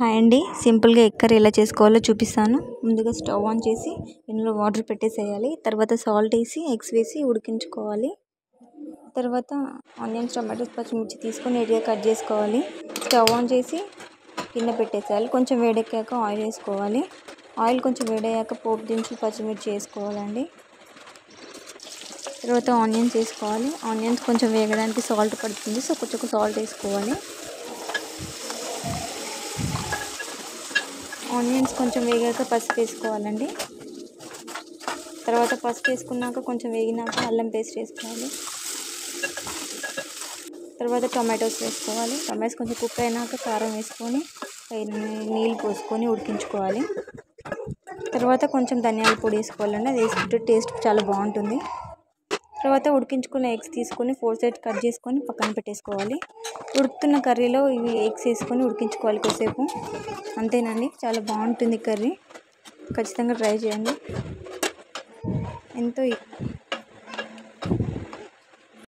Hi అండి, సింపుల్గా egg curry ఎలా చేసుకోవాలో చూపిస్తాను. ముందుగా స్టవ్ ఆన్ చేసి ఇందులో వాటర్ పెట్టేసేయాలి. తర్వాత సాల్ట్ వేసి ఎగ్స్ వేసి ఉడికించుకోవాలి. తర్వాత ఆనియన్స్, టమాటోస్, పచ్చిమిర్చి తీసుకొని నీట్గా కట్ చేసుకోవాలి. స్టవ్ ఆన్ చేసి కింద పెట్టేసేయాలి. కొంచెం వేడెక్కాక ఆయిల్ వేసుకోవాలి. ఆయిల్ కొంచెం వేడయ్యాక పోపు దించి పచ్చిమిర్చి వేసుకోవాలండి. తర్వాత ఆనియన్స్ వేసుకోవాలి. ఆనియన్స్ కొంచెం వేగడానికి సాల్ట్ పడుతుంది, సో కొంచెం సాల్ట్ వేసుకోవాలి. ఆనియన్స్ కొంచెం వేగాక పసుపు వేసుకోవాలండి. తర్వాత పసుపు వేసుకున్నాక కొంచెం వేగినాక అల్లం పేస్ట్ వేసుకోవాలి. తర్వాత టొమాటోస్ వేసుకోవాలి. టొమాటోస్ కొంచెం కుక్ అయినాక కారం వేసుకొని నీళ్ళు పోసుకొని ఉడికించుకోవాలి. తర్వాత కొంచెం ధనియాల పొడి వేసుకోవాలండి. అది వేసుకుంటే టేస్ట్ చాలా బాగుంటుంది. తర్వాత ఉడికించుకున్న ఎగ్స్ తీసుకొని 4 సైడ్స్ కట్ చేసుకొని పక్కన పెట్టేసుకోవాలి. ఉడుకుతున్న కర్రీలో ఇవి ఎగ్స్ వేసుకొని ఉడికించుకోవాలి కొద్దిసేపు. అంతేనండి, చాలా బాగుంటుంది కర్రీ. ఖచ్చితంగా ట్రై చేయండి. ఎంతో